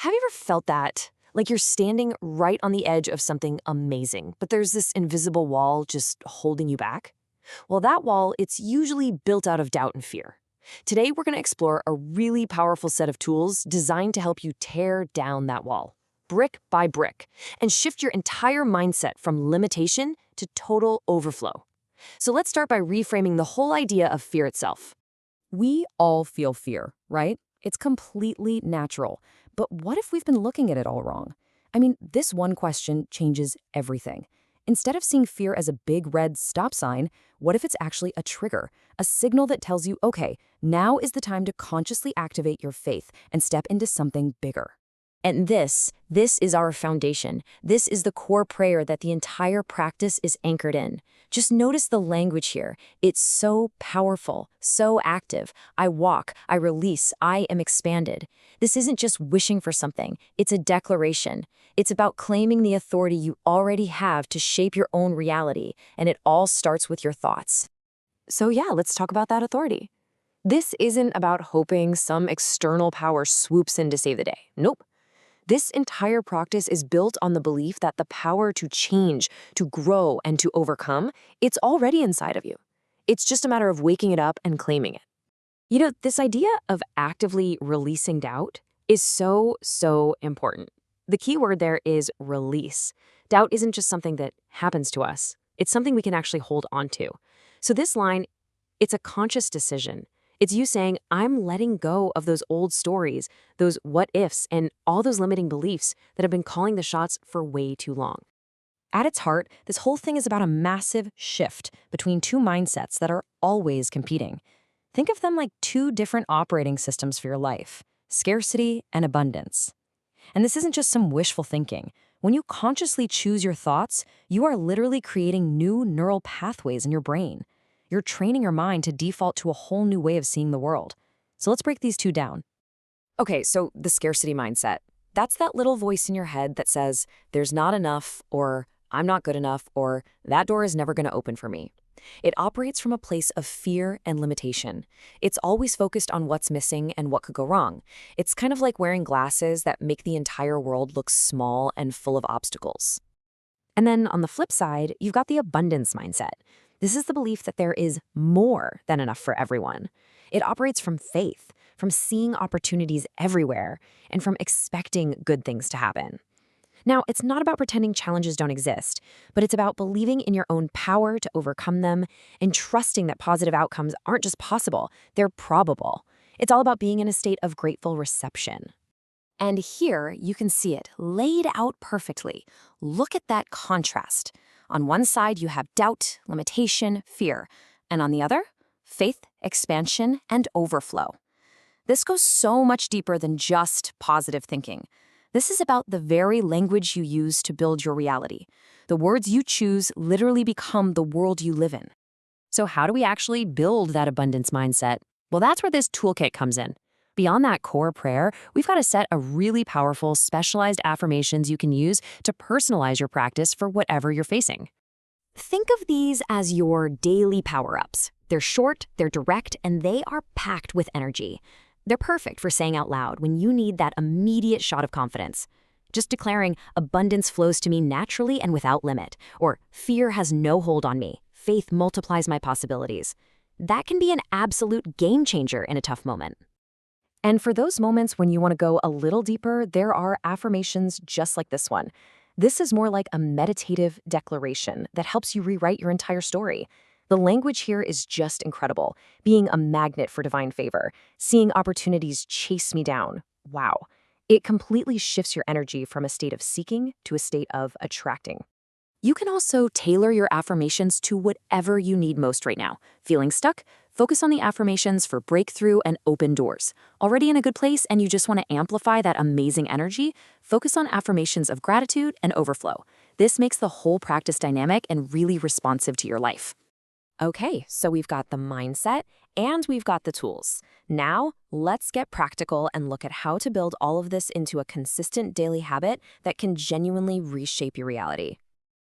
Have you ever felt that? Like you're standing right on the edge of something amazing, but there's this invisible wall just holding you back? Well, that wall, it's usually built out of doubt and fear. Today, we're going to explore a really powerful set of tools designed to help you tear down that wall, brick by brick, and shift your entire mindset from limitation to total overflow. So let's start by reframing the whole idea of fear itself. We all feel fear, right? It's completely natural. But what if we've been looking at it all wrong? I mean, this one question changes everything. Instead of seeing fear as a big red stop sign, what if it's actually a trigger, a signal that tells you, okay, now is the time to consciously activate your faith and step into something bigger? And this is our foundation. This is the core prayer that the entire practice is anchored in. Just notice the language here. It's so powerful, so active. I walk, I release, I am expanded. This isn't just wishing for something. It's a declaration. It's about claiming the authority you already have to shape your own reality, and it all starts with your thoughts. So yeah, let's talk about that authority. This isn't about hoping some external power swoops in to save the day. Nope. This entire practice is built on the belief that the power to change, to grow, and to overcome, it's already inside of you. It's just a matter of waking it up and claiming it. You know, this idea of actively releasing doubt is so important. The key word there is release. Doubt isn't just something that happens to us. It's something we can actually hold on to. So this line, it's a conscious decision. It's you saying, I'm letting go of those old stories, those what ifs, and all those limiting beliefs that have been calling the shots for way too long. At its heart, this whole thing is about a massive shift between two mindsets that are always competing. Think of them like two different operating systems for your life, scarcity and abundance. And this isn't just some wishful thinking. When you consciously choose your thoughts, you are literally creating new neural pathways in your brain. You're training your mind to default to a whole new way of seeing the world. So let's break these two down. Okay, so the scarcity mindset. That's that little voice in your head that says, there's not enough, or I'm not good enough, or that door is never going to open for me. It operates from a place of fear and limitation. It's always focused on what's missing and what could go wrong. It's kind of like wearing glasses that make the entire world look small and full of obstacles. And then on the flip side, you've got the abundance mindset. This is the belief that there is more than enough for everyone. It operates from faith, from seeing opportunities everywhere, and from expecting good things to happen. Now, it's not about pretending challenges don't exist, but it's about believing in your own power to overcome them and trusting that positive outcomes aren't just possible, they're probable. It's all about being in a state of grateful reception. And here you can see it laid out perfectly. Look at that contrast. On one side, you have doubt, limitation, fear, and on the other, faith, expansion, and overflow. This goes so much deeper than just positive thinking. This is about the very language you use to build your reality. The words you choose literally become the world you live in. So how do we actually build that abundance mindset? Well, that's where this toolkit comes in. Beyond that core prayer, we've got a set of really powerful, specialized affirmations you can use to personalize your practice for whatever you're facing. Think of these as your daily power-ups. They're short, they're direct, and they are packed with energy. They're perfect for saying out loud when you need that immediate shot of confidence. Just declaring, abundance flows to me naturally and without limit, or fear has no hold on me, faith multiplies my possibilities. That can be an absolute game changer in a tough moment. And for those moments when you want to go a little deeper, there are affirmations just like this one. This is more like a meditative declaration that helps you rewrite your entire story. The language here is just incredible. Being a magnet for divine favor, seeing opportunities chase me down. Wow. It completely shifts your energy from a state of seeking to a state of attracting. You can also tailor your affirmations to whatever you need most right now. Feeling stuck? Focus on the affirmations for breakthrough and open doors. Already in a good place and you just want to amplify that amazing energy? Focus on affirmations of gratitude and overflow. This makes the whole practice dynamic and really responsive to your life. Okay, so we've got the mindset and we've got the tools. Now, let's get practical and look at how to build all of this into a consistent daily habit that can genuinely reshape your reality.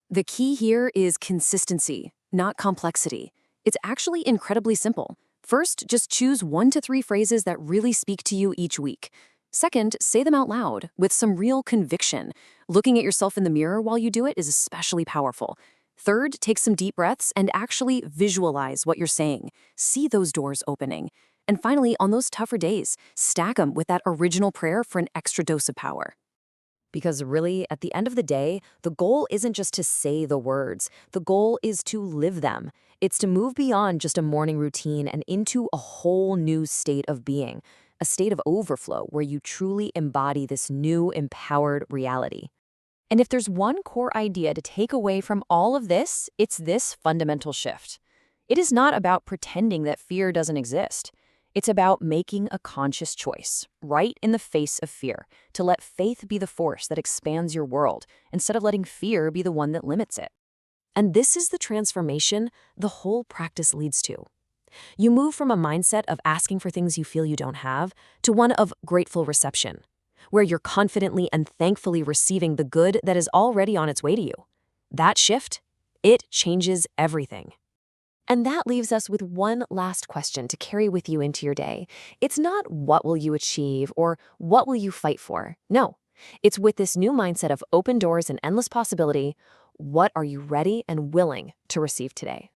The key here is consistency, not complexity. It's actually incredibly simple. First, just choose 1 to 3 phrases that really speak to you each week. Second, say them out loud with some real conviction. Looking at yourself in the mirror while you do it is especially powerful. Third, take some deep breaths and actually visualize what you're saying. See those doors opening. And finally, on those tougher days, stack them with that original prayer for an extra dose of power. Because really, at the end of the day, the goal isn't just to say the words. The goal is to live them. It's to move beyond just a morning routine and into a whole new state of being, a state of overflow where you truly embody this new, empowered reality. And if there's one core idea to take away from all of this, it's this fundamental shift. It is not about pretending that fear doesn't exist. It's about making a conscious choice, right in the face of fear, to let faith be the force that expands your world, instead of letting fear be the one that limits it. And this is the transformation the whole practice leads to. You move from a mindset of asking for things you feel you don't have to one of grateful reception, where you're confidently and thankfully receiving the good that is already on its way to you. That shift, it changes everything. And that leaves us with one last question to carry with you into your day. It's not what will you achieve or what will you fight for? No, it's with this new mindset of open doors and endless possibility, what are you ready and willing to receive today?